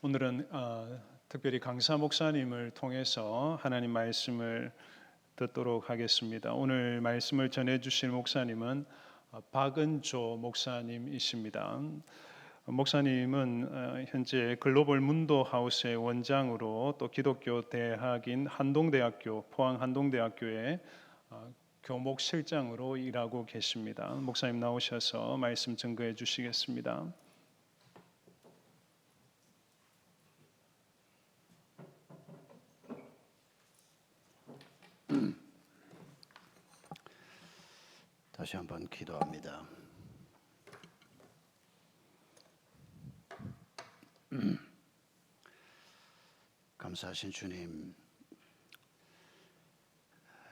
오늘은 특별히 강사 목사님을 통해서 하나님 말씀을 듣도록 하겠습니다. 오늘 말씀을 전해주실 목사님은 박은조 목사님이십니다. 목사님은 현재 글로벌 문도 하우스의 원장으로 또 기독교 대학인 한동대학교, 포항 한동대학교의 교목 실장으로 일하고 계십니다. 목사님 나오셔서 말씀 증거해 주시겠습니다. 다시 한번 기도합니다. 감사하신 주님,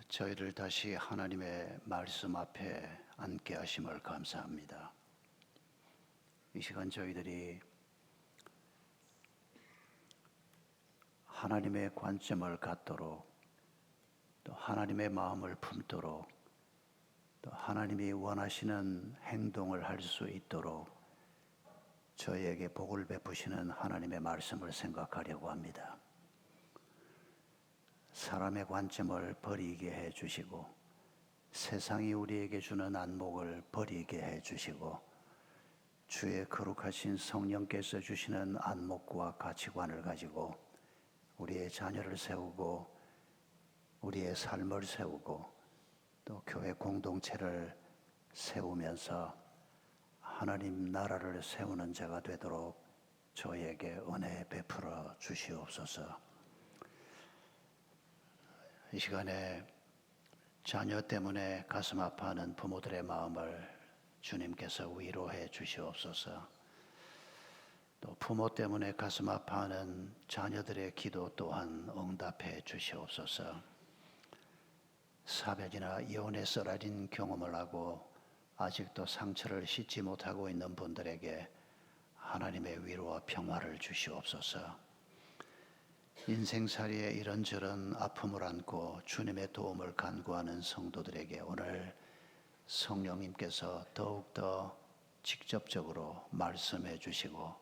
저희를 다시 하나님의 말씀 앞에 앉게 하심을 감사합니다. 이 시간 저희들이 하나님의 관점을 갖도록, 또 하나님의 마음을 품도록, 또 하나님이 원하시는 행동을 할 수 있도록 저희에게 복을 베푸시는 하나님의 말씀을 생각하려고 합니다. 사람의 관점을 버리게 해주시고, 세상이 우리에게 주는 안목을 버리게 해주시고, 주의 거룩하신 성령께서 주시는 안목과 가치관을 가지고 우리의 자녀를 세우고 우리의 삶을 세우고 또 교회 공동체를 세우면서 하나님 나라를 세우는 자가 되도록 저희에게 은혜 베풀어 주시옵소서. 이 시간에 자녀 때문에 가슴 아파하는 부모들의 마음을 주님께서 위로해 주시옵소서. 또 부모 때문에 가슴 아파하는 자녀들의 기도 또한 응답해 주시옵소서. 사별이나 이혼에 쓰라린 경험을 하고 아직도 상처를 씻지 못하고 있는 분들에게 하나님의 위로와 평화를 주시옵소서. 인생살이에 이런저런 아픔을 안고 주님의 도움을 간구하는 성도들에게 오늘 성령님께서 더욱더 직접적으로 말씀해 주시고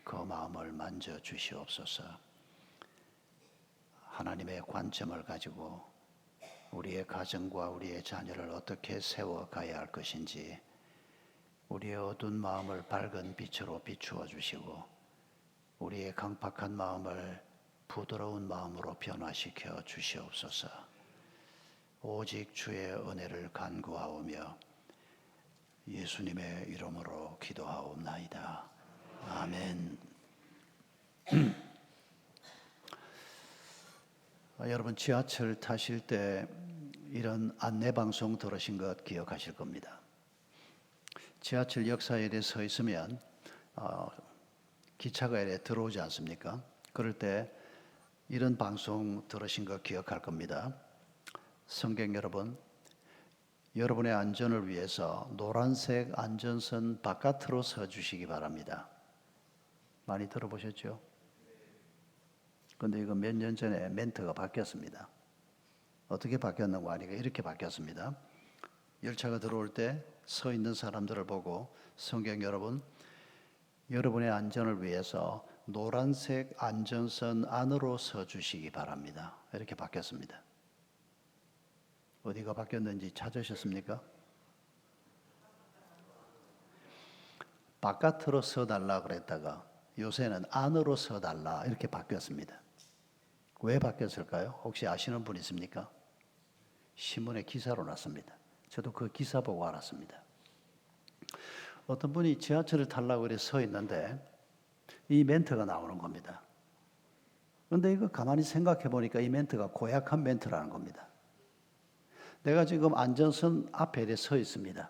그 마음을 만져 주시옵소서. 하나님의 관점을 가지고 우리의 가정과 우리의 자녀를 어떻게 세워가야 할 것인지 우리의 어두운 마음을 밝은 빛으로 비추어 주시고 우리의 강팍한 마음을 부드러운 마음으로 변화시켜 주시옵소서. 오직 주의 은혜를 간구하오며 예수님의 이름으로 기도하옵나이다. 아멘. 여러분 지하철 타실 때 이런 안내방송 들으신 것 기억하실 겁니다. 지하철 역사에 서 있으면 기차가 이렇게 들어오지 않습니까? 그럴 때 이런 방송 들으신 거 기억할 겁니다. 성경 여러분, 여러분의 안전을 위해서 노란색 안전선 바깥으로 서주시기 바랍니다. 많이 들어보셨죠? 근데 이거 몇 년 전에 멘트가 바뀌었습니다. 어떻게 바뀌었는가 하니까 이렇게 바뀌었습니다. 열차가 들어올 때 서 있는 사람들을 보고 성경 여러분, 여러분의 안전을 위해서 노란색 안전선 안으로 서주시기 바랍니다. 이렇게 바뀌었습니다. 어디가 바뀌었는지 찾으셨습니까? 바깥으로 서달라 그랬다가 요새는 안으로 서달라 이렇게 바뀌었습니다. 왜 바뀌었을까요? 혹시 아시는 분 있습니까? 신문에 기사로 났습니다. 저도 그 기사 보고 알았습니다. 어떤 분이 지하철을 타려고 이렇게 서 있는데 이 멘트가 나오는 겁니다. 그런데 이거 가만히 생각해 보니까 이 멘트가 고약한 멘트라는 겁니다. 내가 지금 안전선 앞에 이렇게 서 있습니다.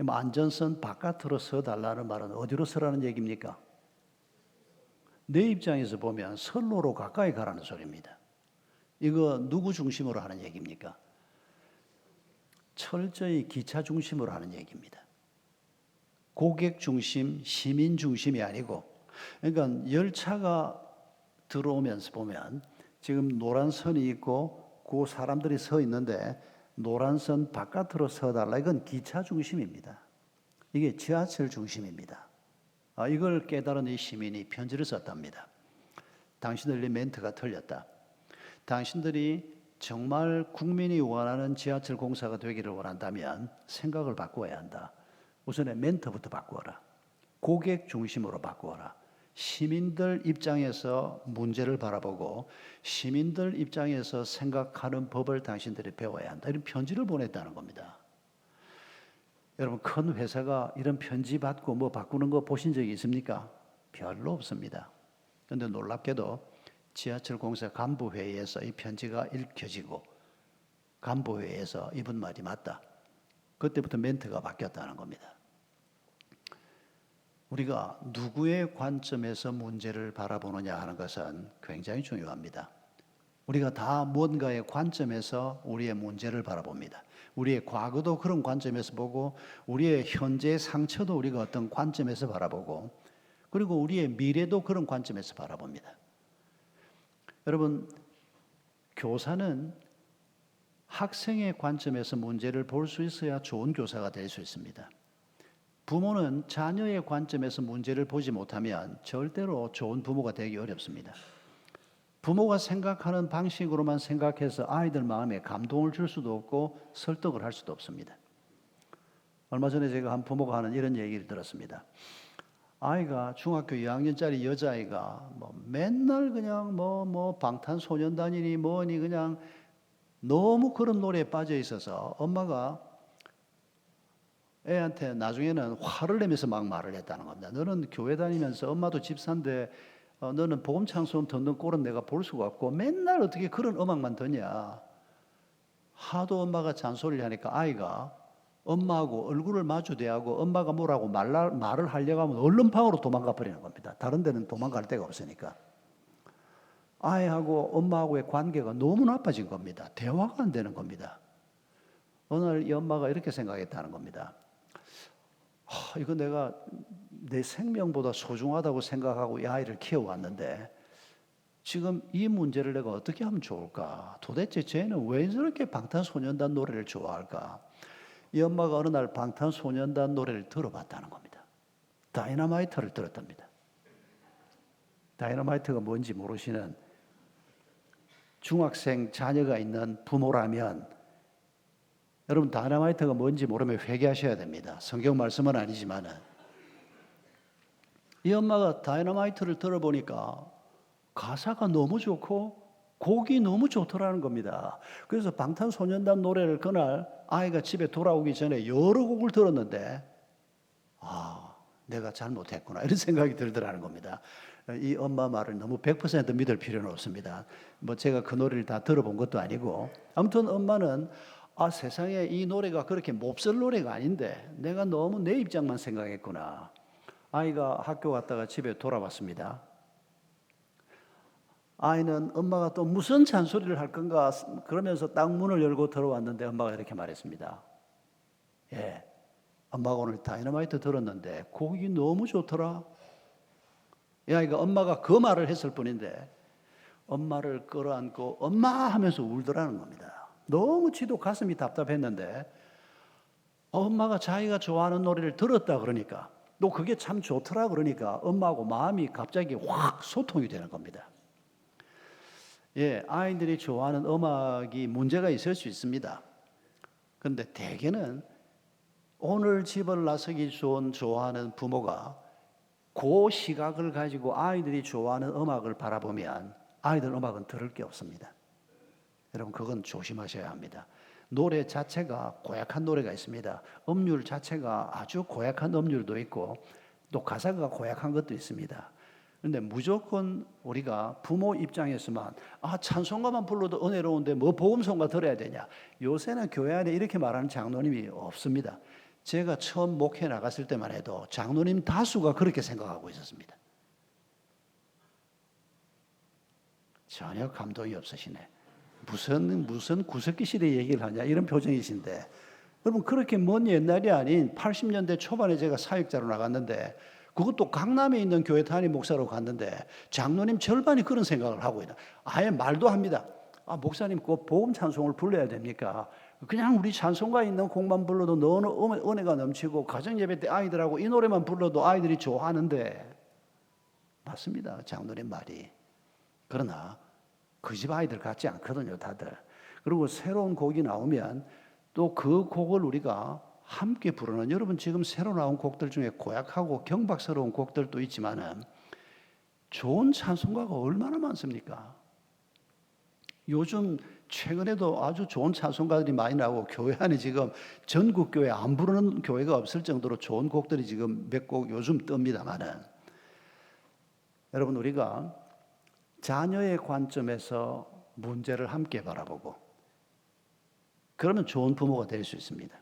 안전선 바깥으로 서달라는 말은 어디로 서라는 얘기입니까? 내 입장에서 보면 선로로 가까이 가라는 소리입니다. 이거 누구 중심으로 하는 얘기입니까? 철저히 기차 중심으로 하는 얘기입니다. 고객 중심, 시민 중심이 아니고, 그러니까 열차가 들어오면서 보면 지금 노란 선이 있고 그 사람들이 서 있는데 노란 선 바깥으로 서달라. 이건 기차 중심입니다. 이게 지하철 중심입니다. 이걸 깨달은 이 시민이 편지를 썼답니다. 당신들의 멘트가 틀렸다. 당신들이 정말 국민이 원하는 지하철 공사가 되기를 원한다면 생각을 바꿔야 한다. 우선에 멘트부터 바꾸어라. 고객 중심으로 바꾸어라. 시민들 입장에서 문제를 바라보고 시민들 입장에서 생각하는 법을 당신들이 배워야 한다. 이런 편지를 보냈다는 겁니다. 여러분, 큰 회사가 이런 편지 받고 뭐 바꾸는 거 보신 적이 있습니까? 별로 없습니다. 그런데 놀랍게도 지하철 공사 간부회의에서 이 편지가 읽혀지고 간부회의에서 이분 말이 맞다. 그때부터 멘트가 바뀌었다는 겁니다. 우리가 누구의 관점에서 문제를 바라보느냐 하는 것은 굉장히 중요합니다. 우리가 다 뭔가의 관점에서 우리의 문제를 바라봅니다. 우리의 과거도 그런 관점에서 보고 우리의 현재의 상처도 우리가 어떤 관점에서 바라보고 그리고 우리의 미래도 그런 관점에서 바라봅니다. 여러분, 교사는 학생의 관점에서 문제를 볼 수 있어야 좋은 교사가 될 수 있습니다. 부모는 자녀의 관점에서 문제를 보지 못하면 절대로 좋은 부모가 되기 어렵습니다. 부모가 생각하는 방식으로만 생각해서 아이들 마음에 감동을 줄 수도 없고 설득을 할 수도 없습니다. 얼마 전에 제가 한 부모가 하는 이런 얘기를 들었습니다. 아이가 중학교 2학년짜리 여자아이가 맨날 그냥 방탄소년단이니 뭐니 그냥 너무 그런 노래에 빠져 있어서 엄마가 애한테 나중에는 화를 내면서 막 말을 했다는 겁니다. 너는 교회 다니면서 엄마도 집사인데 너는 복음 찬송 듣는 꼴은 내가 볼 수가 없고 맨날 어떻게 그런 음악만 듣냐. 하도 엄마가 잔소리를 하니까 아이가 엄마하고 얼굴을 마주대하고 엄마가 뭐라고 말을 하려고 하면 얼른 방으로 도망가 버리는 겁니다. 다른 데는 도망갈 데가 없으니까. 아이하고 엄마하고의 관계가 너무 나빠진 겁니다. 대화가 안 되는 겁니다. 어느 날 이 엄마가 이렇게 생각했다는 겁니다. 이거 내가 내 생명보다 소중하다고 생각하고 이 아이를 키워왔는데 지금 이 문제를 내가 어떻게 하면 좋을까? 도대체 쟤는 왜 저렇게 방탄소년단 노래를 좋아할까? 이 엄마가 어느 날 방탄소년단 노래를 들어봤다는 겁니다. 다이너마이트를 들었답니다. 다이너마이트가 뭔지 모르시는 중학생 자녀가 있는 부모라면 여러분 다이너마이트가 뭔지 모르면 회개하셔야 됩니다. 성경 말씀은 아니지만은 이 엄마가 다이너마이트를 들어보니까 가사가 너무 좋고 곡이 너무 좋더라는 겁니다. 그래서 방탄소년단 노래를 그날 아이가 집에 돌아오기 전에 여러 곡을 들었는데 내가 잘못했구나 이런 생각이 들더라는 겁니다. 이 엄마 말을 너무 100% 믿을 필요는 없습니다. 제가 그 노래를 다 들어본 것도 아니고 아무튼 엄마는 세상에 이 노래가 그렇게 몹쓸 노래가 아닌데 내가 너무 내 입장만 생각했구나. 아이가 학교 갔다가 집에 돌아왔습니다. 아이는 엄마가 또 무슨 잔소리를 할 건가 그러면서 딱 문을 열고 들어왔는데 엄마가 이렇게 말했습니다. 엄마가 오늘 다이너마이트 들었는데 곡이 너무 좋더라. 이 아이가 엄마가 그 말을 했을 뿐인데 엄마를 끌어안고 엄마 하면서 울더라는 겁니다. 너무 지도 가슴이 답답했는데 엄마가 자기가 좋아하는 노래를 들었다 그러니까 또 그게 참 좋더라 그러니까 엄마하고 마음이 갑자기 확 소통이 되는 겁니다. 아이들이 좋아하는 음악이 문제가 있을 수 있습니다. 그런데 대개는 오늘 집을 나서기 좋아하는 부모가 그 시각을 가지고 아이들이 좋아하는 음악을 바라보면 아이들 음악은 들을 게 없습니다. 여러분 그건 조심하셔야 합니다. 노래 자체가 고약한 노래가 있습니다. 음률 자체가 아주 고약한 음률도 있고 또 가사가 고약한 것도 있습니다. 그런데 무조건 우리가 부모 입장에서만 찬송가만 불러도 은혜로운데 뭐 복음성가 들어야 되냐. 요새는 교회 안에 이렇게 말하는 장로님이 없습니다. 제가 처음 목회 나갔을 때만 해도 장로님 다수가 그렇게 생각하고 있었습니다. 전혀 감동이 없으시네. 무슨 구석기 시대 얘기를 하냐 이런 표정이신데 여러분 그렇게 먼 옛날이 아닌 80년대 초반에 제가 사역자로 나갔는데 그것도 강남에 있는 교회 담임 목사로 갔는데 장로님 절반이 그런 생각을 하고 있다. 아예 말도 합니다. 목사님 꼭 복음 찬송을 불러야 됩니까? 그냥 우리 찬송가에 있는 곡만 불러도 너무 은혜가 넘치고 가정예배 때 아이들하고 이 노래만 불러도 아이들이 좋아하는데 맞습니다. 장로님 말이. 그러나 그 집 아이들 같지 않거든요, 다들. 그리고 새로운 곡이 나오면 또 그 곡을 우리가 함께 부르는, 여러분 지금 새로 나온 곡들 중에 고약하고 경박스러운 곡들도 있지만은 좋은 찬송가가 얼마나 많습니까? 요즘 최근에도 아주 좋은 찬송가들이 많이 나오고 교회 안에 지금 전국 교회 안 부르는 교회가 없을 정도로 좋은 곡들이 지금 몇 곡 요즘 뜹니다만은, 여러분 우리가 자녀의 관점에서 문제를 함께 바라보고 그러면 좋은 부모가 될 수 있습니다.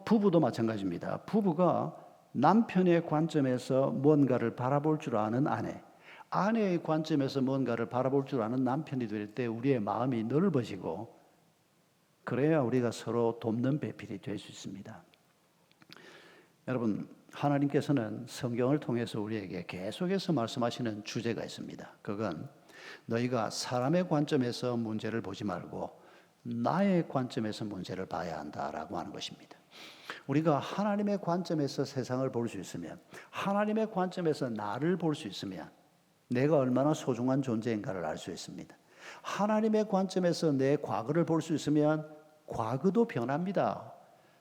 부부도 마찬가지입니다. 부부가 남편의 관점에서 뭔가를 바라볼 줄 아는 아내, 아내의 관점에서 뭔가를 바라볼 줄 아는 남편이 될 때 우리의 마음이 넓어지고, 그래야 우리가 서로 돕는 배필이 될 수 있습니다. 여러분, 하나님께서는 성경을 통해서 우리에게 계속해서 말씀하시는 주제가 있습니다. 그건 너희가 사람의 관점에서 문제를 보지 말고 나의 관점에서 문제를 봐야 한다라고 하는 것입니다. 우리가 하나님의 관점에서 세상을 볼 수 있으면, 하나님의 관점에서 나를 볼 수 있으면 내가 얼마나 소중한 존재인가를 알 수 있습니다. 하나님의 관점에서 내 과거를 볼 수 있으면 과거도 변합니다.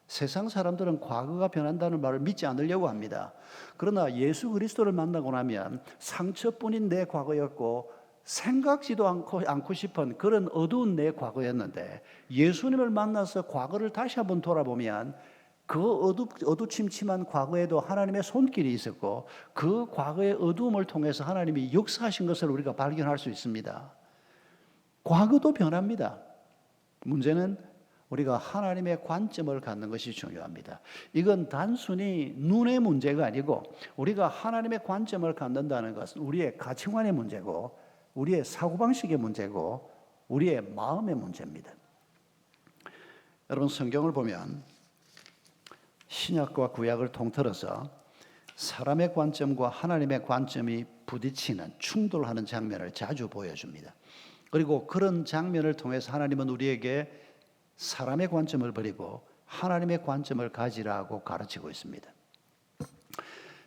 세상 사람들은 과거가 변한다는 말을 믿지 않으려고 합니다. 그러나 예수 그리스도를 만나고 나면 상처뿐인 내 과거였고 생각지도 않고 싶은 그런 어두운 내 과거였는데, 예수님을 만나서 과거를 다시 한번 돌아보면 그 어두침침한 과거에도 하나님의 손길이 있었고 그 과거의 어두움을 통해서 하나님이 역사하신 것을 우리가 발견할 수 있습니다. 과거도 변합니다. 문제는 우리가 하나님의 관점을 갖는 것이 중요합니다. 이건 단순히 눈의 문제가 아니고 우리가 하나님의 관점을 갖는다는 것은 우리의 가치관의 문제고 우리의 사고방식의 문제고 우리의 마음의 문제입니다. 여러분, 성경을 보면 신약과 구약을 통틀어서 사람의 관점과 하나님의 관점이 부딪히는, 충돌하는 장면을 자주 보여줍니다. 그리고 그런 장면을 통해서 하나님은 우리에게 사람의 관점을 버리고 하나님의 관점을 가지라고 가르치고 있습니다.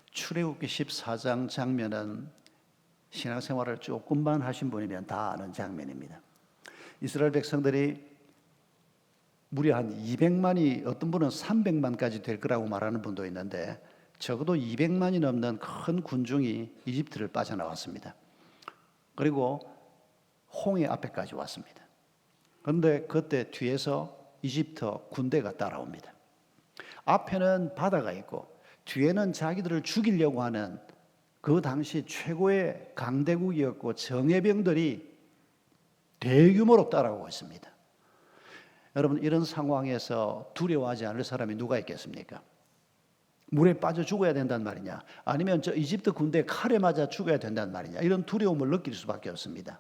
출애굽기 14장 장면은 신앙생활을 조금만 하신 분이면 다 아는 장면입니다. 이스라엘 백성들이 무려 한 200만이, 어떤 분은 300만까지 될 거라고 말하는 분도 있는데 적어도 200만이 넘는 큰 군중이 이집트를 빠져나왔습니다. 그리고 홍해 앞에까지 왔습니다. 그런데 그때 뒤에서 이집트 군대가 따라옵니다. 앞에는 바다가 있고 뒤에는 자기들을 죽이려고 하는 그 당시 최고의 강대국이었고 정예병들이 대규모로 따라오고 있습니다. 여러분, 이런 상황에서 두려워하지 않을 사람이 누가 있겠습니까? 물에 빠져 죽어야 된단 말이냐, 아니면 저 이집트 군대 칼에 맞아 죽어야 된단 말이냐, 이런 두려움을 느낄 수밖에 없습니다.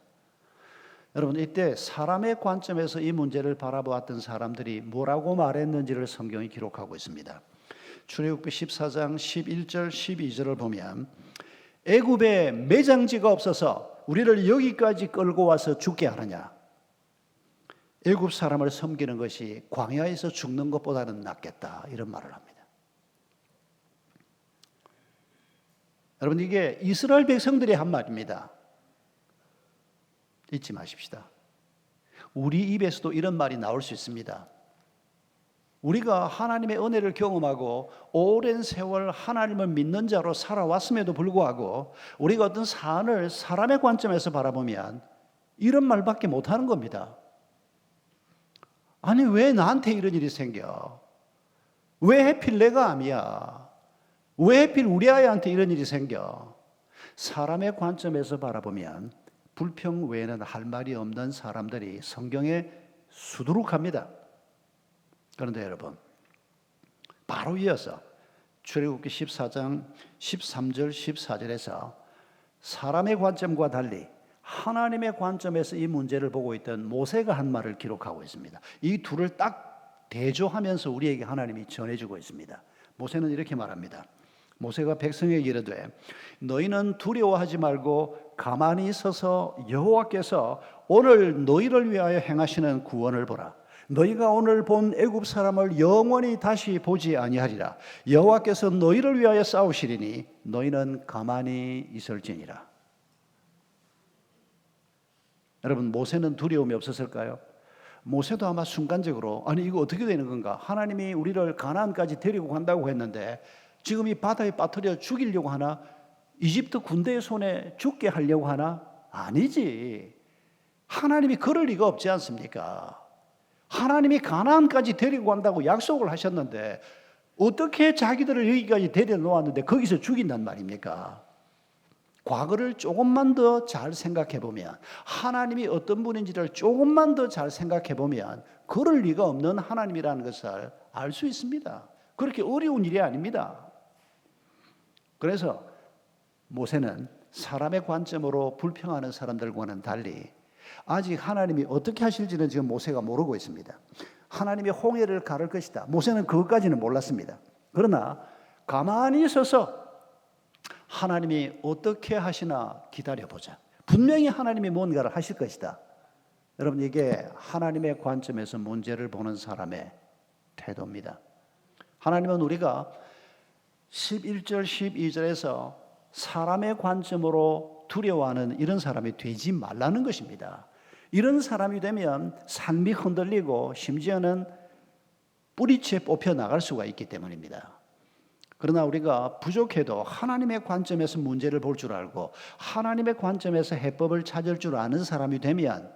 여러분, 이때 사람의 관점에서 이 문제를 바라보았던 사람들이 뭐라고 말했는지를 성경이 기록하고 있습니다. 출애굽기 14장 11절 12절을 보면 애굽에 매장지가 없어서 우리를 여기까지 끌고 와서 죽게 하느냐, 애굽 사람을 섬기는 것이 광야에서 죽는 것보다는 낫겠다, 이런 말을 합니다. 여러분, 이게 이스라엘 백성들이 한 말입니다. 잊지 마십시다. 우리 입에서도 이런 말이 나올 수 있습니다. 우리가 하나님의 은혜를 경험하고 오랜 세월 하나님을 믿는 자로 살아왔음에도 불구하고 우리가 어떤 사안을 사람의 관점에서 바라보면 이런 말밖에 못하는 겁니다. 아니, 왜 나한테 이런 일이 생겨? 왜 하필 내가 암이야? 왜 하필 우리 아이한테 이런 일이 생겨? 사람의 관점에서 바라보면 불평 외에는 할 말이 없는 사람들이 성경에 수두룩합니다. 그런데 여러분, 바로 이어서 출애굽기 14장 13절 14절에서 사람의 관점과 달리 하나님의 관점에서 이 문제를 보고 있던 모세가 한 말을 기록하고 있습니다. 이 둘을 딱 대조하면서 우리에게 하나님이 전해주고 있습니다. 모세는 이렇게 말합니다. 모세가 백성에게 이르되 너희는 두려워하지 말고 가만히 서서 여호와께서 오늘 너희를 위하여 행하시는 구원을 보라. 너희가 오늘 본 애굽 사람을 영원히 다시 보지 아니하리라. 여호와께서 너희를 위하여 싸우시리니 너희는 가만히 있을지니라. 여러분, 모세는 두려움이 없었을까요? 모세도 아마 순간적으로 아니 이거 어떻게 되는 건가? 하나님이 우리를 가나안까지 데리고 간다고 했는데 지금 이 바다에 빠뜨려 죽이려고 하나? 이집트 군대의 손에 죽게 하려고 하나? 아니지. 하나님이 그럴 리가 없지 않습니까? 하나님이 가나안까지 데리고 간다고 약속을 하셨는데 어떻게 자기들을 여기까지 데려 놓았는데 거기서 죽인단 말입니까? 과거를 조금만 더 잘 생각해 보면, 하나님이 어떤 분인지를 조금만 더 잘 생각해 보면 그럴 리가 없는 하나님이라는 것을 알 수 있습니다. 그렇게 어려운 일이 아닙니다. 그래서 모세는 사람의 관점으로 불평하는 사람들과는 달리 아직 하나님이 어떻게 하실지는 지금 모세가 모르고 있습니다. 하나님이 홍해를 가를 것이다. 모세는 그것까지는 몰랐습니다. 그러나 가만히 있어서 하나님이 어떻게 하시나 기다려보자. 분명히 하나님이 뭔가를 하실 것이다. 여러분, 이게 하나님의 관점에서 문제를 보는 사람의 태도입니다. 하나님은 우리가 11절, 12절에서 사람의 관점으로 두려워하는 이런 사람이 되지 말라는 것입니다. 이런 사람이 되면 삶이 흔들리고 심지어는 뿌리채 뽑혀 나갈 수가 있기 때문입니다. 그러나 우리가 부족해도 하나님의 관점에서 문제를 볼 줄 알고 하나님의 관점에서 해법을 찾을 줄 아는 사람이 되면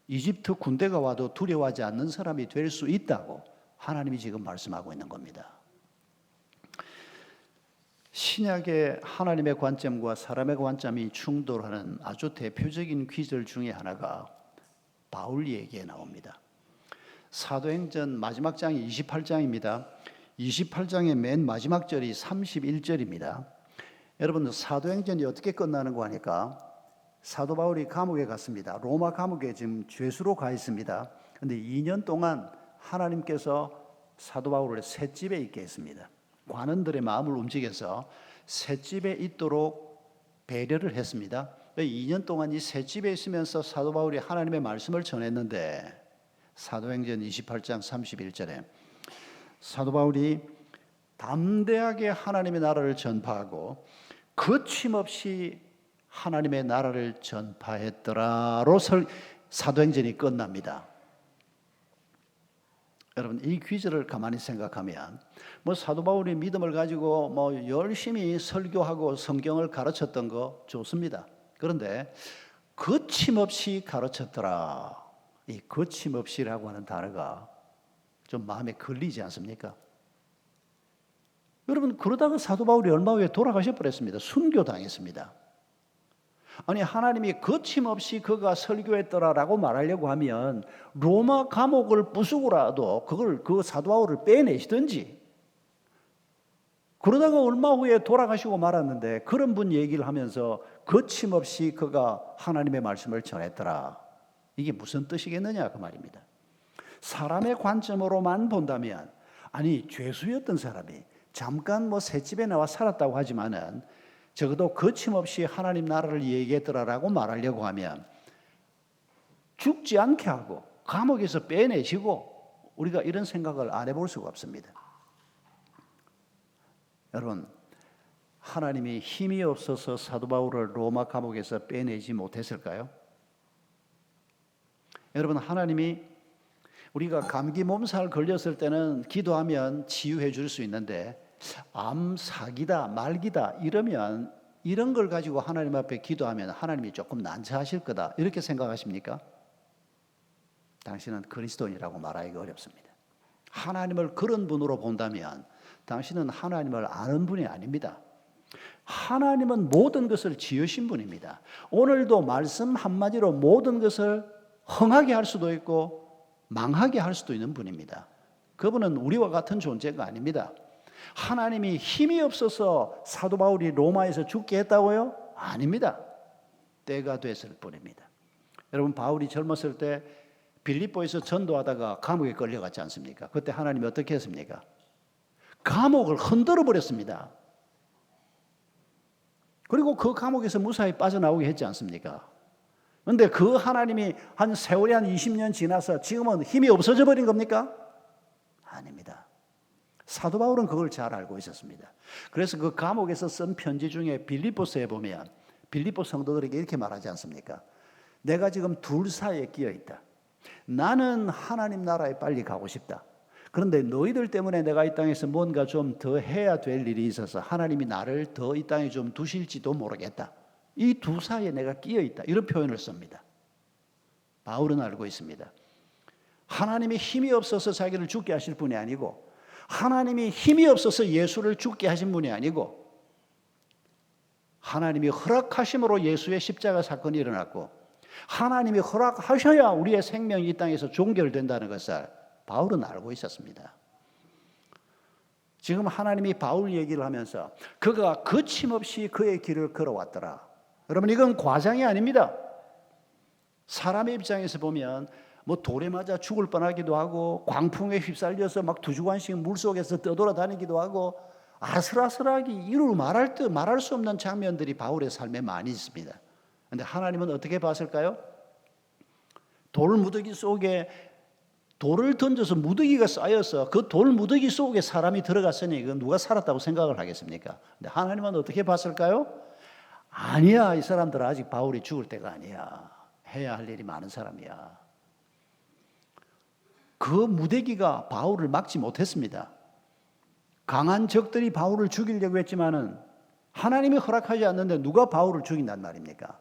이집트 군대가 와도 두려워하지 않는 사람이 될 수 있다고 하나님이 지금 말씀하고 있는 겁니다. 신약의 하나님의 관점과 사람의 관점이 충돌하는 아주 대표적인 귀절 중에 하나가 바울 얘기에 나옵니다. 사도행전 마지막 장이 28장입니다. 28장의 맨 마지막 절이 31절입니다. 여러분, 사도행전이 어떻게 끝나는 거 하니까 사도 바울이 감옥에 갔습니다. 로마 감옥에 지금 죄수로 가 있습니다. 그런데 2년 동안 하나님께서 사도 바울을 셋집에 있게 했습니다. 관원들의 마음을 움직여서 셋집에 있도록 배려를 했습니다. 2년 동안 이 셋집에 있으면서 사도 바울이 하나님의 말씀을 전했는데 사도행전 28장 31절에 사도 바울이 담대하게 하나님의 나라를 전파하고 거침없이 하나님의 나라를 전파했더라로 사도행전이 끝납니다. 여러분, 이 귀절을 가만히 생각하면 사도 바울이 믿음을 가지고 열심히 설교하고 성경을 가르쳤던 거 좋습니다. 그런데 거침없이 가르쳤더라. 이 거침없이라고 하는 단어가 좀 마음에 걸리지 않습니까? 여러분, 그러다가 사도 바울이 얼마 후에 돌아가셔 버렸습니다. 순교당했습니다. 아니, 하나님이 거침없이 그가 설교했더라라고 말하려고 하면 로마 감옥을 부수고라도 그 사도 바울을 빼내시든지, 그러다가 얼마 후에 돌아가시고 말았는데 그런 분 얘기를 하면서 거침없이 그가 하나님의 말씀을 전했더라. 이게 무슨 뜻이겠느냐 그 말입니다. 사람의 관점으로만 본다면, 아니 죄수였던 사람이 잠깐 셋집에 나와 살았다고 하지만은 적어도 거침없이 하나님 나라를 얘기했더라라고 말하려고 하면 죽지 않게 하고 감옥에서 빼내시고 우리가 이런 생각을 안 해볼 수가 없습니다. 여러분, 하나님이 힘이 없어서 사도 바울을 로마 감옥에서 빼내지 못했을까요? 여러분, 하나님이 우리가 감기 몸살 걸렸을 때는 기도하면 치유해 줄 수 있는데 암, 사기다, 말기다 이러면 이런 걸 가지고 하나님 앞에 기도하면 하나님이 조금 난처하실 거다 이렇게 생각하십니까? 당신은 그리스도인이라고 말하기가 어렵습니다. 하나님을 그런 분으로 본다면 당신은 하나님을 아는 분이 아닙니다. 하나님은 모든 것을 지으신 분입니다. 오늘도 말씀 한마디로 모든 것을 흥하게 할 수도 있고 망하게 할 수도 있는 분입니다. 그분은 우리와 같은 존재가 아닙니다. 하나님이 힘이 없어서 사도 바울이 로마에서 죽게 했다고요? 아닙니다. 때가 됐을 뿐입니다. 여러분, 바울이 젊었을 때 빌립보에서 전도하다가 감옥에 끌려갔지 않습니까? 그때 하나님이 어떻게 했습니까? 감옥을 흔들어 버렸습니다. 그리고 그 감옥에서 무사히 빠져나오게 했지 않습니까? 그런데 그 하나님이 한 세월이 한 20년 지나서 지금은 힘이 없어져 버린 겁니까? 아닙니다. 사도 바울은 그걸 잘 알고 있었습니다. 그래서 그 감옥에서 쓴 편지 중에 빌립보서에 보면 빌립보 성도들에게 이렇게 말하지 않습니까? 내가 지금 둘 사이에 끼어 있다. 나는 하나님 나라에 빨리 가고 싶다. 그런데 너희들 때문에 내가 이 땅에서 뭔가 좀 더 해야 될 일이 있어서 하나님이 나를 더 이 땅에 좀 두실지도 모르겠다. 이 두 사이에 내가 끼어 있다. 이런 표현을 씁니다. 바울은 알고 있습니다. 하나님이 힘이 없어서 자기를 죽게 하실 분이 아니고, 하나님이 힘이 없어서 예수를 죽게 하신 분이 아니고, 하나님이 허락하심으로 예수의 십자가 사건이 일어났고, 하나님이 허락하셔야 우리의 생명이 이 땅에서 종결된다는 것을 바울은 알고 있었습니다. 지금 하나님이 바울 얘기를 하면서 그가 거침없이 그의 길을 걸어왔더라. 여러분, 이건 과장이 아닙니다. 사람의 입장에서 보면 뭐 돌에 맞아 죽을 뻔하기도 하고, 광풍에 휩쓸려서 막 두 주간씩 물속에서 떠돌아다니기도 하고, 아슬아슬하게 이루 말할 수 없는 장면들이 바울의 삶에 많이 있습니다. 그런데 하나님은 어떻게 봤을까요? 돌 무더기 속에 돌을 던져서 무더기가 쌓여서 그 돌 무더기 속에 사람이 들어갔으니 그건 누가 살았다고 생각을 하겠습니까? 근데 하나님은 어떻게 봤을까요? 아니야, 이 사람들은 아직 바울이 죽을 때가 아니야. 해야 할 일이 많은 사람이야. 그 무더기가 바울을 막지 못했습니다. 강한 적들이 바울을 죽이려고 했지만은 하나님이 허락하지 않는데 누가 바울을 죽인단 말입니까?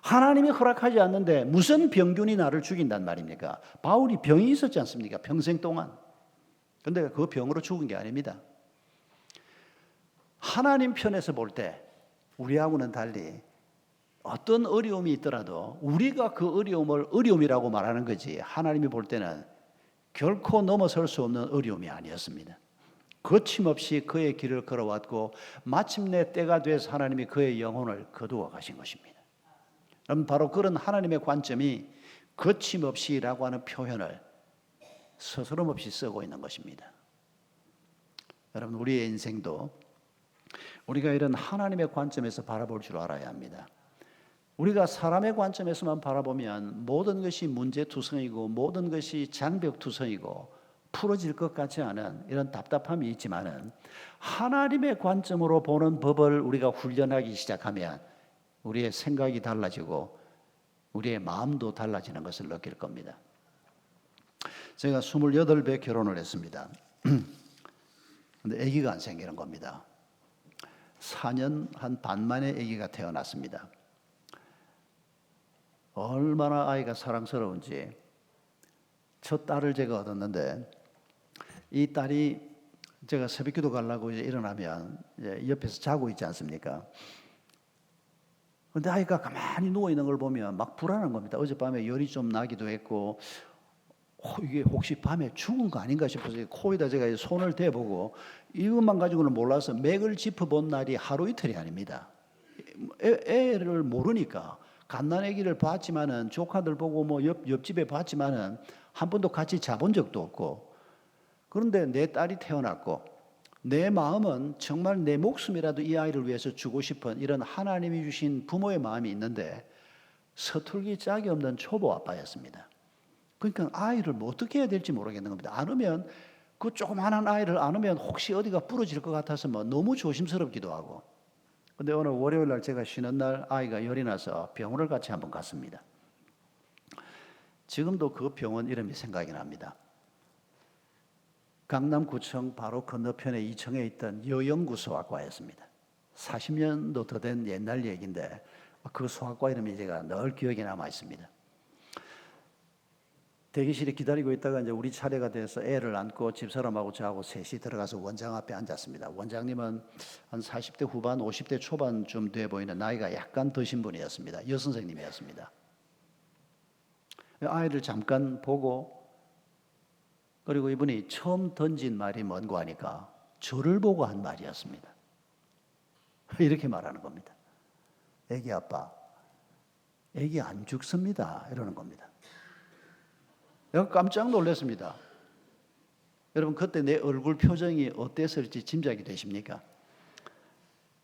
하나님이 허락하지 않는데 무슨 병균이 나를 죽인단 말입니까? 바울이 병이 있었지 않습니까? 평생 동안. 그런데 그 병으로 죽은 게 아닙니다. 하나님 편에서 볼 때 우리하고는 달리 어떤 어려움이 있더라도 우리가 그 어려움을 어려움이라고 말하는 거지, 하나님이 볼 때는 결코 넘어설 수 없는 어려움이 아니었습니다. 거침없이 그의 길을 걸어왔고 마침내 때가 돼서 하나님이 그의 영혼을 거두어 가신 것입니다. 그럼 바로 그런 하나님의 관점이 거침없이라고 하는 표현을 서스럼없이 쓰고 있는 것입니다. 여러분, 우리의 인생도 우리가 이런 하나님의 관점에서 바라볼 줄 알아야 합니다. 우리가 사람의 관점에서만 바라보면 모든 것이 문제투성이고 모든 것이 장벽투성이고 풀어질 것 같지 않은 이런 답답함이 있지만은, 하나님의 관점으로 보는 법을 우리가 훈련하기 시작하면 우리의 생각이 달라지고 우리의 마음도 달라지는 것을 느낄 겁니다. 제가 28배 결혼을 했습니다. 근데 아기가 안 생기는 겁니다. 4년 한 반 만에 아기가 태어났습니다. 얼마나 아이가 사랑스러운지. 첫 딸을 제가 얻었는데, 이 딸이 제가 새벽기도 가려고 이제 일어나면 이제 옆에서 자고 있지 않습니까? 근데 아이가 가만히 누워 있는 걸 보면 막 불안한 겁니다. 어젯밤에 열이 좀 나기도 했고, 이게 혹시 밤에 죽은 거 아닌가 싶어서 코에다 제가 손을 대보고, 이것만 가지고는 몰라서 맥을 짚어본 날이 하루 이틀이 아닙니다. 애를 모르니까. 갓난아기를 봤지만은, 조카들 보고 뭐 옆집에 봤지만은 한 번도 같이 자본 적도 없고, 그런데 내 딸이 태어났고 내 마음은 정말 내 목숨이라도 이 아이를 위해서 주고 싶은 이런 하나님이 주신 부모의 마음이 있는데, 서툴기 짝이 없는 초보 아빠였습니다. 그러니까 아이를 뭐 어떻게 해야 될지 모르겠는 겁니다. 안으면, 그 조그마한 아이를 안으면 혹시 어디가 부러질 것 같아서 뭐 너무 조심스럽기도 하고. 근데 오늘 월요일 날 제가 쉬는 날 아이가 열이 나서 병원을 같이 한번 갔습니다. 지금도 그 병원 이름이 생각이 납니다. 강남구청 바로 건너편에 2층에 있던 여영구 소아과였습니다. 40년도 더 된 옛날 얘기인데 그 소아과 이름이 제가 늘 기억에 남아 있습니다. 대기실에 기다리고 있다가 이제 우리 차례가 돼서 애를 안고 집사람하고 저하고 셋이 들어가서 원장 앞에 앉았습니다. 원장님은 한 40대 후반, 50대 초반쯤 돼 보이는 나이가 약간 드신 분이었습니다. 여선생님이었습니다. 아이를 잠깐 보고, 그리고 이분이 처음 던진 말이 뭔고 하니까 저를 보고 한 말이었습니다. 이렇게 말하는 겁니다. 애기 아빠, 애기 안 죽습니다. 이러는 겁니다. 내가 깜짝 놀랐습니다. 여러분, 그때 내 얼굴 표정이 어땠을지 짐작이 되십니까?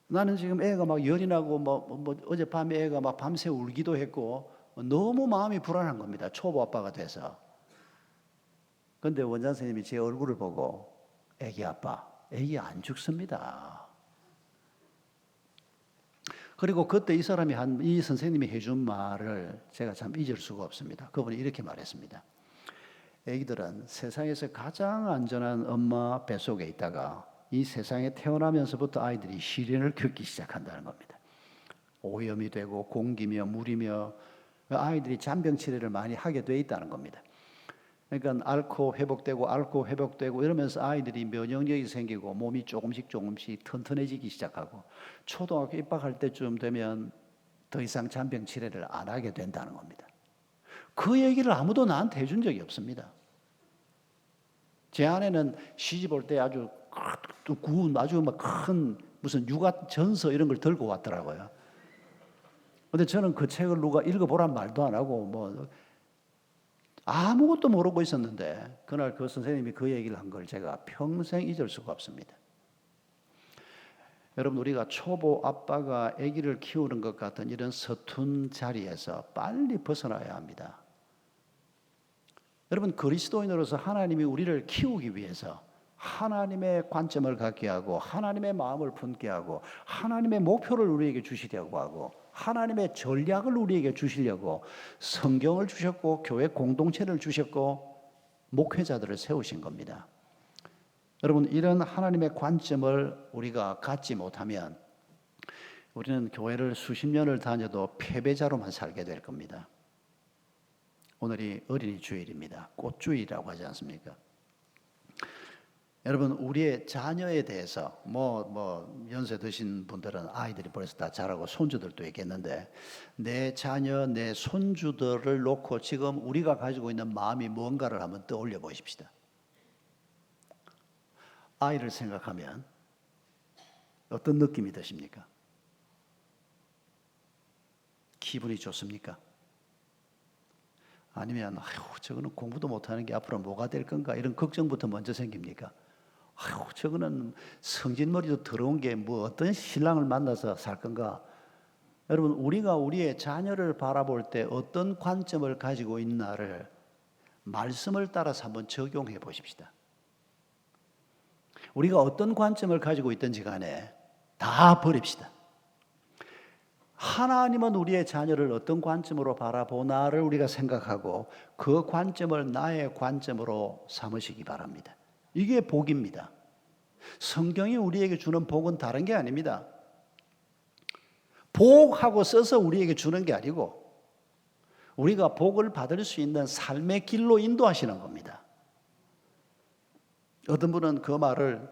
나는 지금 애가 막 열이 나고 뭐 어젯밤에 애가 막 밤새 울기도 했고 너무 마음이 불안한 겁니다. 초보 아빠가 돼서. 그런데 원장 선생님이 제 얼굴을 보고 애기 아빠, 애기 안 죽습니다. 그리고 그때 이 선생님이 해준 말을 제가 참 잊을 수가 없습니다. 그분이 이렇게 말했습니다. 아기들은 세상에서 가장 안전한 엄마 뱃속에 있다가 이 세상에 태어나면서부터 아이들이 시련을 겪기 시작한다는 겁니다. 오염이 되고 공기며 물이며 아이들이 잔병 치레를 많이 하게 돼 있다는 겁니다. 그러니까 앓고 회복되고 이러면서 아이들이 면역력이 생기고 몸이 조금씩 튼튼해지기 시작하고 초등학교 입학할 때쯤 되면 더 이상 잔병 치레를 안 하게 된다는 겁니다. 그 얘기를 아무도 나한테 해준 적이 없습니다. 제 아내는 시집 올 때 아주 큰 무슨 육아 전서 이런 걸 들고 왔더라고요. 근데 저는 그 책을 누가 읽어보란 말도 안 하고 뭐 아무것도 모르고 있었는데 그날 그 선생님이 그 얘기를 한 걸 제가 평생 잊을 수가 없습니다. 여러분, 우리가 초보 아빠가 아기를 키우는 것 같은 이런 서툰 자리에서 빨리 벗어나야 합니다. 여러분, 그리스도인으로서 하나님이 우리를 키우기 위해서 하나님의 관점을 갖게 하고 하나님의 마음을 품게 하고 하나님의 목표를 우리에게 주시려고 하고 하나님의 전략을 우리에게 주시려고 성경을 주셨고 교회 공동체를 주셨고 목회자들을 세우신 겁니다. 여러분, 이런 하나님의 관점을 우리가 갖지 못하면 우리는 교회를 수십 년을 다녀도 패배자로만 살게 될 겁니다. 오늘이 어린이 주일입니다. 꽃주일이라고 하지 않습니까? 여러분, 우리의 자녀에 대해서 연세 드신 분들은 아이들이 벌써 다 자라고 손주들도 있겠는데 내 자녀, 내 손주들을 놓고 지금 우리가 가지고 있는 마음이 뭔가를 한번 떠올려 보십시다. 아이를 생각하면 어떤 느낌이 드십니까? 기분이 좋습니까? 아니면 저거는 공부도 못하는 게 앞으로 뭐가 될 건가 이런 걱정부터 먼저 생깁니까? 저거는 성질머리도 더러운 게 뭐 어떤 신랑을 만나서 살 건가? 여러분, 우리가 우리의 자녀를 바라볼 때 어떤 관점을 가지고 있나를 말씀을 따라서 한번 적용해 보십시다. 우리가 어떤 관점을 가지고 있든지 간에 다 버립시다. 하나님은 우리의 자녀를 어떤 관점으로 바라보나를 우리가 생각하고 그 관점을 나의 관점으로 삼으시기 바랍니다. 이게 복입니다. 성경이 우리에게 주는 복은 다른 게 아닙니다. 복하고 써서 우리에게 주는 게 아니고 우리가 복을 받을 수 있는 삶의 길로 인도하시는 겁니다. 어떤 분은 그 말을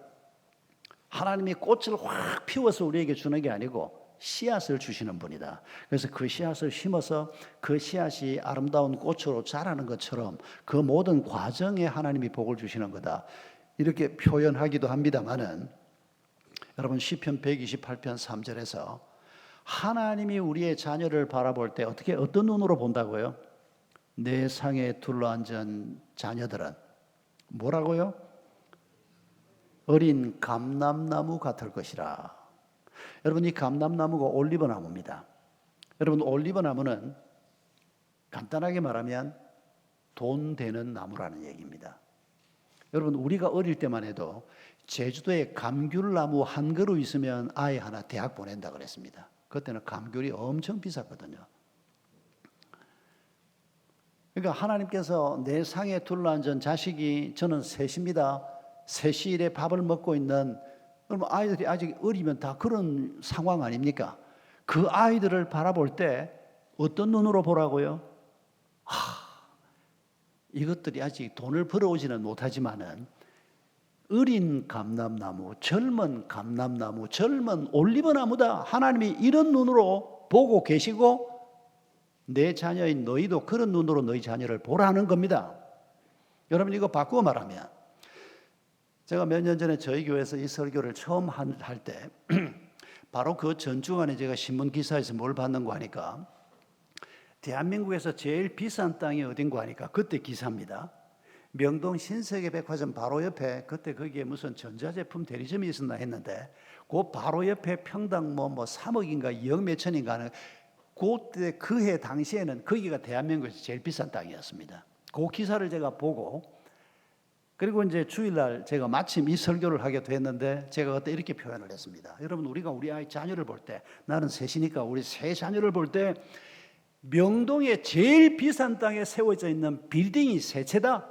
하나님이 꽃을 확 피워서 우리에게 주는 게 아니고 씨앗을 주시는 분이다. 그래서 그 씨앗을 심어서 그 씨앗이 아름다운 꽃으로 자라는 것처럼 그 모든 과정에 하나님이 복을 주시는 거다. 이렇게 표현하기도 합니다만은 여러분, 시편 128편 3절에서 하나님이 우리의 자녀를 바라볼 때 어떤 눈으로 본다고요? 내 상에 둘러앉은 자녀들은 뭐라고요? 어린 감람나무 같을 것이라. 여러분, 이 감람나무가 올리브나무입니다. 여러분, 올리브나무는 간단하게 말하면 돈 되는 나무라는 얘기입니다. 여러분, 우리가 어릴 때만 해도 제주도에 감귤나무 한 그루 있으면 아이 하나 대학 보낸다 그랬습니다. 그때는 감귤이 엄청 비쌌거든요. 그러니까 하나님께서 내 상에 둘러앉은 자식이 저는 셋입니다. 셋이 이래 밥을 먹고 있는, 그럼 아이들이 아직 어리면 다 그런 상황 아닙니까? 그 아이들을 바라볼 때 어떤 눈으로 보라고요? 이것들이 아직 돈을 벌어오지는 못하지만은 어린 감람나무, 젊은 감람나무, 젊은 올리브나무다. 하나님이 이런 눈으로 보고 계시고 내 자녀인 너희도 그런 눈으로 너희 자녀를 보라는 겁니다. 여러분, 이거 바꾸어 말하면 제가 몇 년 전에 저희 교회에서 이 설교를 처음 할 때 바로 그 전주간에 제가 신문 기사에서 뭘 봤는가 하니까 대한민국에서 제일 비싼 땅이 어딘가 하니까 그때 기사입니다. 명동 신세계백화점 바로 옆에 그때 거기에 무슨 전자제품 대리점이 있었나 했는데 그 바로 옆에 평당 뭐 3억인가 2억 몇천인가 하는 그때 그 해 당시에는 거기가 대한민국에서 제일 비싼 땅이었습니다. 그 기사를 제가 보고 그리고 이제 주일날 제가 마침 이 설교를 하게 됐는데 제가 그때 이렇게 표현을 했습니다. 여러분, 우리가 우리 아이 자녀를 볼 때, 나는 셋이니까 우리 세 자녀를 볼 때 명동에 제일 비싼 땅에 세워져 있는 빌딩이 세 채다.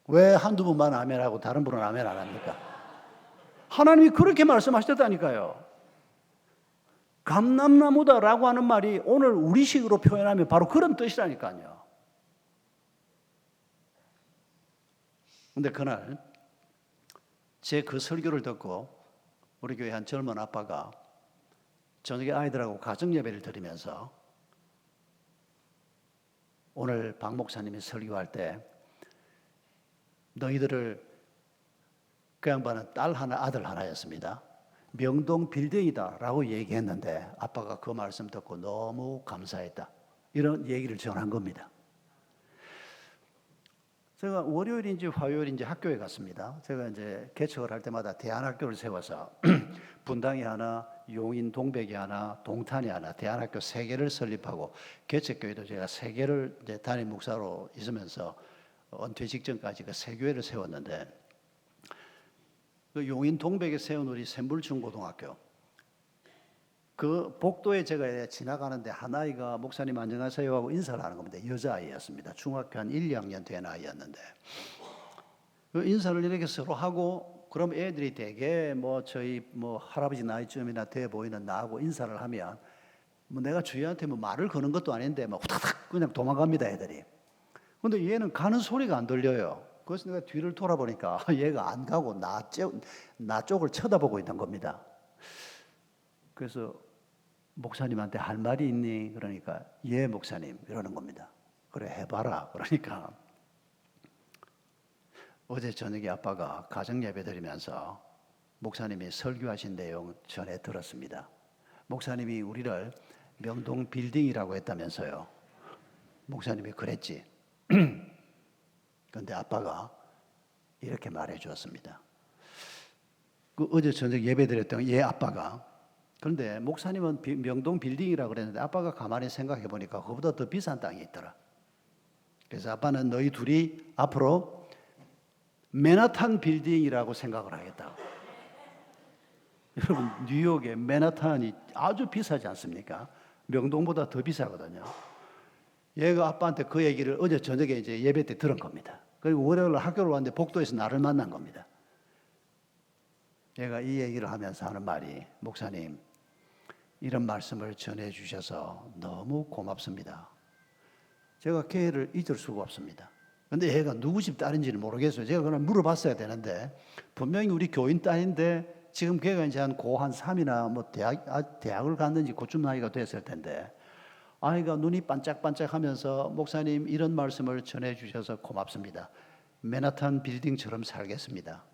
왜 한두 분만 아멘하고 다른 분은 아멘 안 합니까? 하나님이 그렇게 말씀하셨다니까요. 감람나무다라고 하는 말이 오늘 우리식으로 표현하면 바로 그런 뜻이라니까요. 근데 그날 제 그 설교를 듣고 우리 교회 한 젊은 아빠가 저녁에 아이들하고 가정 예배를 드리면서 오늘 박 목사님이 설교할 때 너희들을 그 양반은 딸 하나 아들 하나였습니다. 명동 빌딩이다라고 얘기했는데 아빠가 그 말씀 듣고 너무 감사했다. 이런 얘기를 전한 겁니다. 제가 월요일인지 화요일인지 학교에 갔습니다. 제가 이제 개척을 할 때마다 대안학교를 세워서 분당이 하나, 용인 동백이 하나, 동탄이 하나, 대안학교 3개를 설립하고 개척교회도 제가 3개를 이제 담임 목사로 있으면서 은퇴 직전까지 그 3교회를 세웠는데 그 용인 동백에 세운 우리 샘불중고등학교 그 복도에 제가 지나가는데 한 아이가 목사님 안녕하세요 하고 인사를 하는 겁니다. 여자아이였습니다. 중학교 한 1, 2학년 된 아이였는데 그 인사를 이렇게 서로 하고 그럼 애들이 되게 뭐 저희 뭐 할아버지 나이쯤이나 돼 보이는 나하고 인사를 하면 뭐 내가 주위한테 뭐 말을 거는 것도 아닌데 막 후다닥 그냥 도망갑니다 애들이. 근데 얘는 가는 소리가 안 들려요. 그래서 내가 뒤를 돌아보니까 얘가 안 가고 나 쪽을 쳐다보고 있는 겁니다. 그래서 목사님한테 할 말이 있니? 그러니까 예 목사님 이러는 겁니다. 그래 해봐라. 그러니까 어제 저녁에 아빠가 가정 예배 드리면서 목사님이 설교하신 내용 전해 들었습니다. 목사님이 우리를 명동 빌딩이라고 했다면서요. 목사님이 그랬지. 그런데 아빠가 이렇게 말해 주었습니다. 그 어제 저녁 예배 드렸던 예 아빠가 그런데 목사님은 명동 빌딩이라고 그랬는데 아빠가 가만히 생각해 보니까 그보다 더 비싼 땅이 있더라. 그래서 아빠는 너희 둘이 앞으로 맨하탄 빌딩이라고 생각을 하겠다. 여러분 뉴욕의 맨하탄이 아주 비싸지 않습니까? 명동보다 더 비싸거든요. 얘가 아빠한테 그 얘기를 어제 저녁에 이제 예배 때 들은 겁니다. 그리고 월요일 학교를 왔는데 복도에서 나를 만난 겁니다. 얘가 이 얘기를 하면서 하는 말이 목사님 이런 말씀을 전해 주셔서 너무 고맙습니다. 제가 걔를 잊을 수가 없습니다. 근데 얘가 누구 집 딸인지는 모르겠어요. 제가 그냥 물어봤어야 되는데 분명히 우리 교인 딸인데 지금 걔가 이제 한 고 한 3이나 뭐 대학을 갔는지 그쯤 나이가 됐을 텐데 아이가 눈이 반짝반짝하면서 목사님 이런 말씀을 전해 주셔서 고맙습니다. 맨하탄 빌딩처럼 살겠습니다.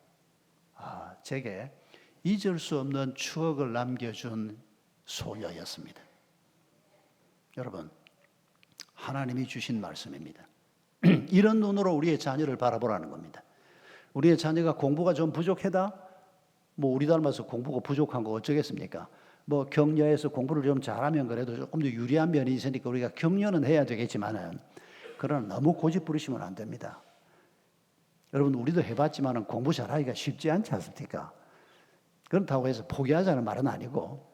제게 잊을 수 없는 추억을 남겨준 소녀였습니다. 여러분, 하나님이 주신 말씀입니다. 이런 눈으로 우리의 자녀를 바라보라는 겁니다. 우리의 자녀가 공부가 좀 부족하다? 뭐 우리 닮아서 공부가 부족한 거 어쩌겠습니까? 뭐 격려해서 공부를 좀 잘하면 그래도 조금 더 유리한 면이 있으니까 우리가 격려는 해야 되겠지만은 그러나 너무 고집 부리시면 안 됩니다. 여러분 우리도 해봤지만은 공부 잘하기가 쉽지 않지 않습니까? 그렇다고 해서 포기하자는 말은 아니고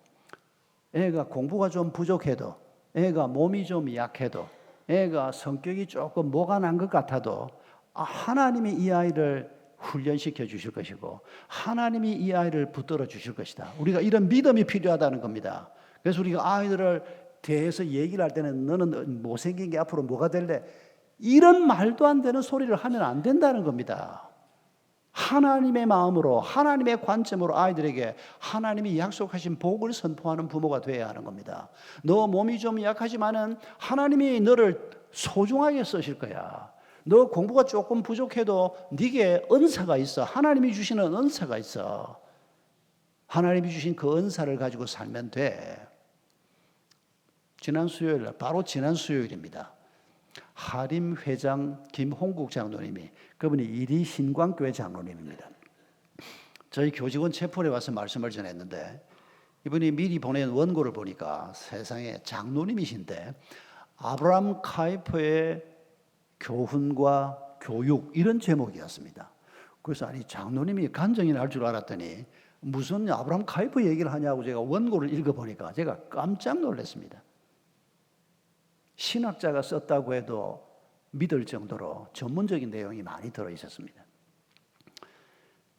애가 공부가 좀 부족해도 애가 몸이 좀 약해도 애가 성격이 조금 뭐가 난 것 같아도 하나님이 이 아이를 훈련시켜 주실 것이고 하나님이 이 아이를 붙들어 주실 것이다. 우리가 이런 믿음이 필요하다는 겁니다. 그래서 우리가 아이들을 대해서 얘기를 할 때는 너는 못생긴 게 앞으로 뭐가 될래? 이런 말도 안 되는 소리를 하면 안 된다는 겁니다. 하나님의 마음으로 하나님의 관점으로 아이들에게 하나님이 약속하신 복을 선포하는 부모가 되어야 하는 겁니다. 너 몸이 좀 약하지만은 하나님이 너를 소중하게 쓰실 거야. 너 공부가 조금 부족해도 네게 은사가 있어. 하나님이 주시는 은사가 있어. 하나님이 주신 그 은사를 가지고 살면 돼. 지난 수요일, 바로 지난 수요일입니다. 하림 회장 김홍국 장로님이 그분이 이리 신광교회 장로님입니다. 저희 교직원 채플에 와서 말씀을 전했는데 이분이 미리 보낸 원고를 보니까 세상에 장로님이신데 아브라함 카이퍼의 교훈과 교육 이런 제목이었습니다. 그래서 아니 장로님이 간증이 날 줄 알았더니 무슨 아브라함 카이프 얘기를 하냐고 제가 원고를 읽어보니까 제가 깜짝 놀랐습니다. 신학자가 썼다고 해도 믿을 정도로 전문적인 내용이 많이 들어있었습니다.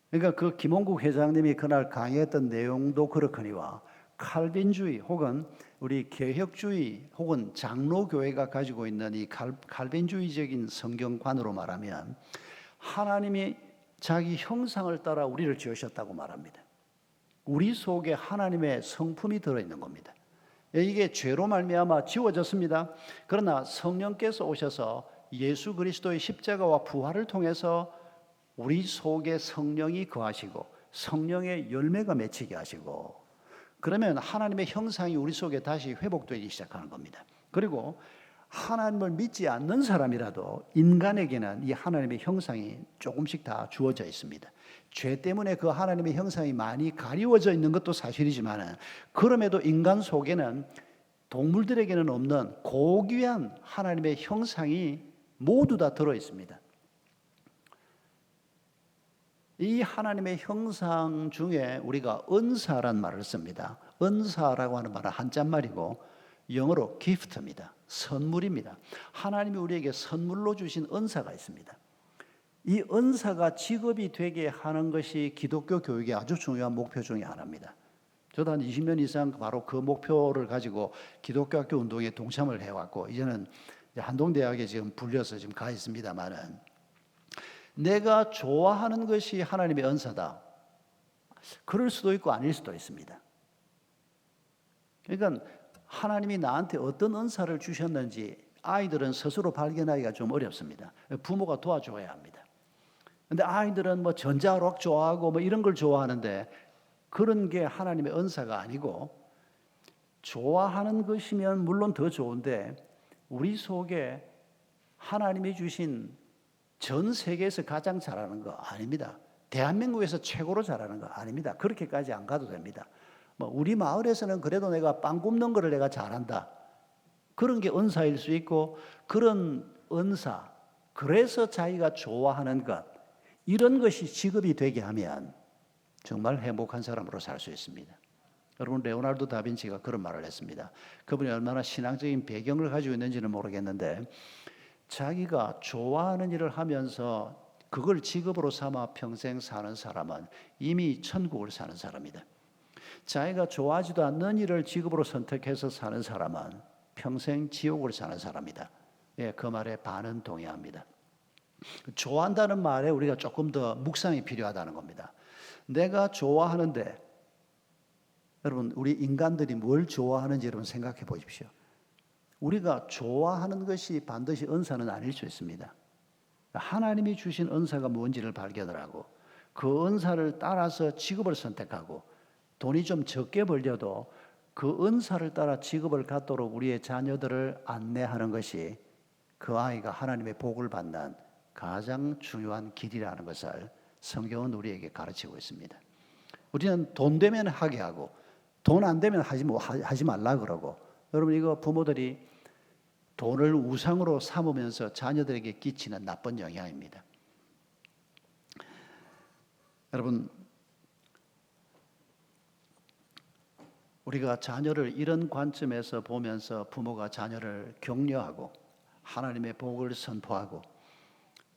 그러니까 그 김홍국 회장님이 그날 강의했던 내용도 그렇거니와 칼빈주의 혹은 우리 개혁주의 혹은 장로교회가 가지고 있는 이 칼빈주의적인 성경관으로 말하면 하나님이 자기 형상을 따라 우리를 지으셨다고 말합니다. 우리 속에 하나님의 성품이 들어있는 겁니다. 이게 죄로 말미암아 지워졌습니다. 그러나 성령께서 오셔서 예수 그리스도의 십자가와 부활을 통해서 우리 속에 성령이 거하시고 성령의 열매가 맺히게 하시고 그러면 하나님의 형상이 우리 속에 다시 회복되기 시작하는 겁니다. 그리고 하나님을 믿지 않는 사람이라도 인간에게는 이 하나님의 형상이 조금씩 다 주어져 있습니다. 죄 때문에 그 하나님의 형상이 많이 가리워져 있는 것도 사실이지만 그럼에도 인간 속에는 동물들에게는 없는 고귀한 하나님의 형상이 모두 다 들어 있습니다. 이 하나님의 형상 중에 우리가 은사란 말을 씁니다. 은사라고 하는 말은 한자말이고 영어로 gift입니다. 선물입니다. 하나님이 우리에게 선물로 주신 은사가 있습니다. 이 은사가 직업이 되게 하는 것이 기독교 교육의 아주 중요한 목표 중에 하나입니다. 저도 한 20년 이상 바로 그 목표를 가지고 기독교 학교 운동에 동참을 해왔고 이제는 한동대학에 지금 불려서 지금 가 있습니다만은 내가 좋아하는 것이 하나님의 은사다. 그럴 수도 있고 아닐 수도 있습니다. 그러니까 하나님이 나한테 어떤 은사를 주셨는지 아이들은 스스로 발견하기가 좀 어렵습니다. 부모가 도와줘야 합니다. 근데 아이들은 뭐 전자락 좋아하고 뭐 이런 걸 좋아하는데 그런 게 하나님의 은사가 아니고 좋아하는 것이면 물론 더 좋은데 우리 속에 하나님이 주신 전 세계에서 가장 잘하는 거 아닙니다. 대한민국에서 최고로 잘하는 거 아닙니다. 그렇게까지 안 가도 됩니다. 뭐 우리 마을에서는 그래도 내가 빵 굽는 거를 내가 잘한다. 그런 게 은사일 수 있고 그런 은사, 그래서 자기가 좋아하는 것 이런 것이 직업이 되게 하면 정말 행복한 사람으로 살 수 있습니다. 여러분 레오나르도 다빈치가 그런 말을 했습니다. 그분이 얼마나 신앙적인 배경을 가지고 있는지는 모르겠는데 자기가 좋아하는 일을 하면서 그걸 직업으로 삼아 평생 사는 사람은 이미 천국을 사는 사람이다. 자기가 좋아하지도 않는 일을 직업으로 선택해서 사는 사람은 평생 지옥을 사는 사람이다. 예, 그 말에 반은 동의합니다. 좋아한다는 말에 우리가 조금 더 묵상이 필요하다는 겁니다. 내가 좋아하는데 여러분 우리 인간들이 뭘 좋아하는지 여러분 생각해 보십시오. 우리가 좋아하는 것이 반드시 은사는 아닐 수 있습니다. 하나님이 주신 은사가 뭔지를 발견을 하고 그 은사를 따라서 직업을 선택하고 돈이 좀 적게 벌려도 그 은사를 따라 직업을 갖도록 우리의 자녀들을 안내하는 것이 그 아이가 하나님의 복을 받는 가장 중요한 길이라는 것을 성경은 우리에게 가르치고 있습니다. 우리는 돈 되면 하게 하고 돈 안 되면 하지 말라 그러고 여러분 이거 부모들이 돈을 우상으로 삼으면서 자녀들에게 끼치는 나쁜 영향입니다. 여러분 우리가 자녀를 이런 관점에서 보면서 부모가 자녀를 격려하고 하나님의 복을 선포하고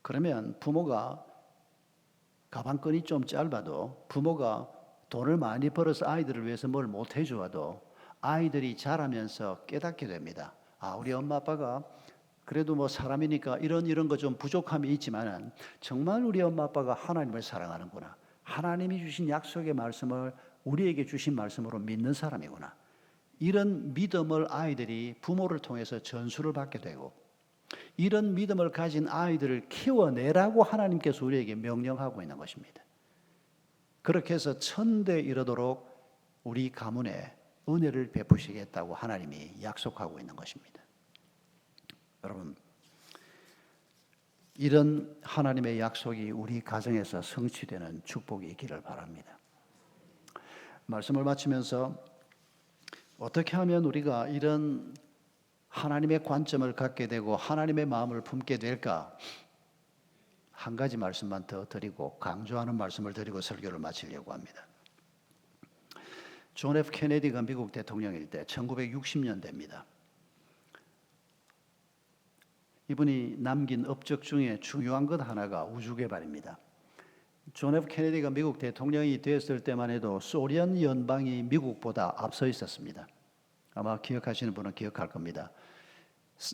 그러면 부모가 가방끈이 좀 짧아도 부모가 돈을 많이 벌어서 아이들을 위해서 뭘 못 해주어도 아이들이 자라면서 깨닫게 됩니다. 아, 우리 엄마 아빠가 그래도 뭐 사람이니까 이런 거 좀 부족함이 있지만은 정말 우리 엄마 아빠가 하나님을 사랑하는구나. 하나님이 주신 약속의 말씀을 우리에게 주신 말씀으로 믿는 사람이구나. 이런 믿음을 아이들이 부모를 통해서 전수를 받게 되고 이런 믿음을 가진 아이들을 키워내라고 하나님께서 우리에게 명령하고 있는 것입니다. 그렇게 해서 천대 이르도록 우리 가문에 은혜를 베푸시겠다고 하나님이 약속하고 있는 것입니다. 여러분, 이런 하나님의 약속이 우리 가정에서 성취되는 축복이 있기를 바랍니다. 말씀을 마치면서 어떻게 하면 우리가 이런 하나님의 관점을 갖게 되고 하나님의 마음을 품게 될까? 한 가지 말씀만 더 드리고 강조하는 말씀을 드리고 설교를 마치려고 합니다. 존 F 케네디가 미국 대통령일 때 1960년대입니다. 이분이 남긴 업적 중에 중요한 것 하나가 우주 개발입니다. 존 F 케네디가 미국 대통령이 되었을 때만 해도 소련 연방이 미국보다 앞서 있었습니다. 아마 기억하시는 분은 기억할 겁니다.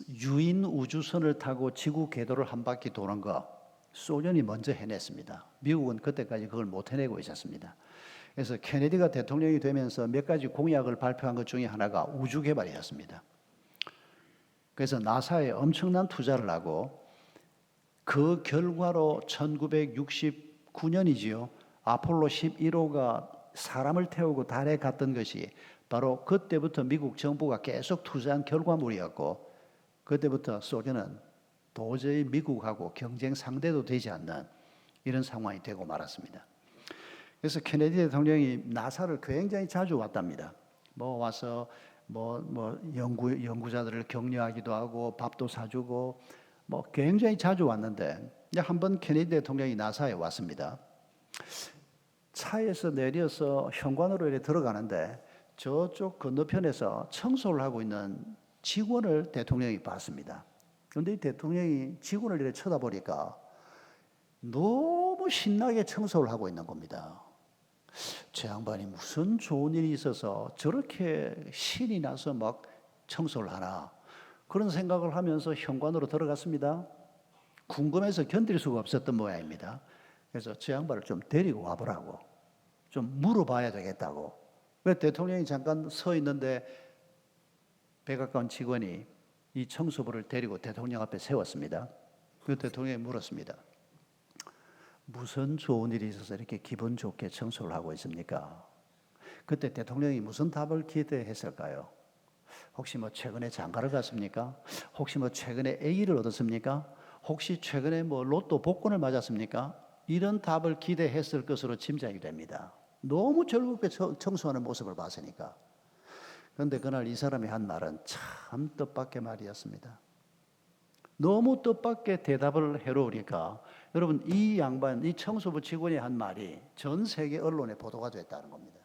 유인 우주선을 타고 지구 궤도를 한 바퀴 도는 거 소련이 먼저 해냈습니다. 미국은 그때까지 그걸 못 해내고 있었습니다. 그래서 케네디가 대통령이 되면서 몇 가지 공약을 발표한 것 중에 하나가 우주 개발이었습니다. 그래서 나사에 엄청난 투자를 하고 그 결과로 1969년이지요. 아폴로 11호가 사람을 태우고 달에 갔던 것이 바로 그때부터 미국 정부가 계속 투자한 결과물이었고 그때부터 소련은 도저히 미국하고 경쟁 상대도 되지 않는 이런 상황이 되고 말았습니다. 그래서 케네디 대통령이 나사를 굉장히 자주 왔답니다. 와서 연구자들을 격려하기도 하고 밥도 사주고 굉장히 자주 왔는데 한번 케네디 대통령이 나사에 왔습니다. 차에서 내려서 현관으로 이렇게 들어가는데 저쪽 건너편에서 청소를 하고 있는 직원을 대통령이 봤습니다. 그런데 이 대통령이 직원을 이렇게 쳐다보니까 너무 신나게 청소를 하고 있는 겁니다. 저 양반이 무슨 좋은 일이 있어서 저렇게 신이 나서 막 청소를 하나 그런 생각을 하면서 현관으로 들어갔습니다. 궁금해서 견딜 수가 없었던 모양입니다. 그래서 저 양반을 좀 데리고 와보라고 좀 물어봐야 되겠다고. 왜 대통령이 잠깐 서 있는데 백악관 직원이 이 청소부를 데리고 대통령 앞에 세웠습니다. 그 대통령이 물었습니다. 무슨 좋은 일이 있어서 이렇게 기분 좋게 청소를 하고 있습니까? 그때 대통령이 무슨 답을 기대했을까요? 혹시 최근에 장가를 갔습니까? 혹시 최근에 A를 얻었습니까? 혹시 최근에 로또 복권을 맞았습니까? 이런 답을 기대했을 것으로 짐작이 됩니다. 너무 즐겁게 청소하는 모습을 봤으니까. 그런데 그날 이 사람이 한 말은 참 뜻밖의 말이었습니다. 너무 뜻밖의 대답을 해놓으니까 여러분 이 양반, 이 청소부 직원이 한 말이 전 세계 언론에 보도가 됐다는 겁니다.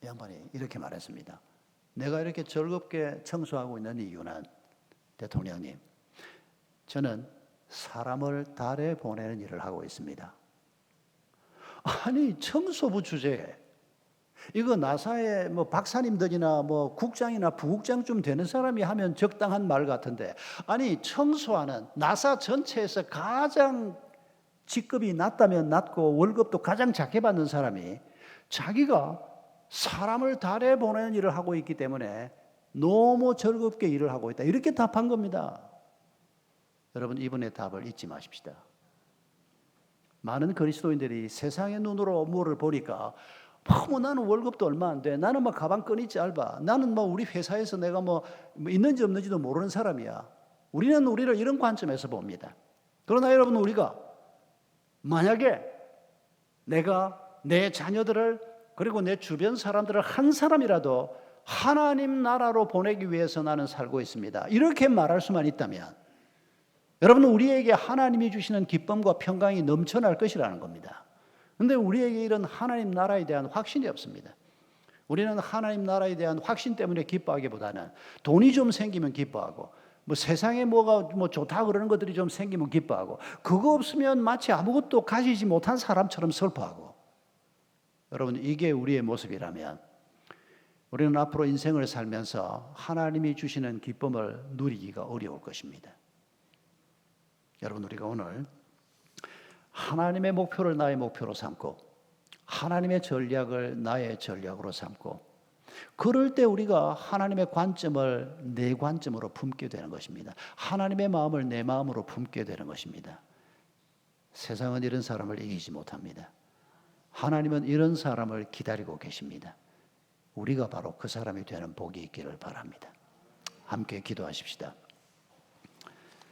이 양반이 이렇게 말했습니다. 내가 이렇게 즐겁게 청소하고 있는 이유는 대통령님, 저는 사람을 달에 보내는 일을 하고 있습니다. 아니 청소부 주제에 이거 나사의 박사님들이나 국장이나 부국장쯤 되는 사람이 하면 적당한 말 같은데 아니 청소하는 나사 전체에서 가장 직급이 낮다면 낮고 월급도 가장 작게 받는 사람이 자기가 사람을 달에 보내는 일을 하고 있기 때문에 너무 즐겁게 일을 하고 있다 이렇게 답한 겁니다. 여러분 이분의 답을 잊지 마십시다. 많은 그리스도인들이 세상의 눈으로 뭐를 보니까 나는 월급도 얼마 안 돼. 나는 가방끈이 짧아. 나는 우리 회사에서 내가 있는지 없는지도 모르는 사람이야. 우리는 우리를 이런 관점에서 봅니다. 그러나 여러분 우리가 만약에 내가 내 자녀들을 그리고 내 주변 사람들을 한 사람이라도 하나님 나라로 보내기 위해서 나는 살고 있습니다. 이렇게 말할 수만 있다면 여러분 우리에게 하나님이 주시는 기쁨과 평강이 넘쳐날 것이라는 겁니다. 그런데 우리에게 이런 하나님 나라에 대한 확신이 없습니다. 우리는 하나님 나라에 대한 확신 때문에 기뻐하기보다는 돈이 좀 생기면 기뻐하고 세상에 뭐가 좋다 그러는 것들이 좀 생기면 기뻐하고 그거 없으면 마치 아무것도 가지지 못한 사람처럼 슬퍼하고 여러분 이게 우리의 모습이라면 우리는 앞으로 인생을 살면서 하나님이 주시는 기쁨을 누리기가 어려울 것입니다. 여러분 우리가 오늘 하나님의 목표를 나의 목표로 삼고 하나님의 전략을 나의 전략으로 삼고 그럴 때 우리가 하나님의 관점을 내 관점으로 품게 되는 것입니다. 하나님의 마음을 내 마음으로 품게 되는 것입니다. 세상은 이런 사람을 이기지 못합니다. 하나님은 이런 사람을 기다리고 계십니다. 우리가 바로 그 사람이 되는 복이 있기를 바랍니다. 함께 기도하십시다.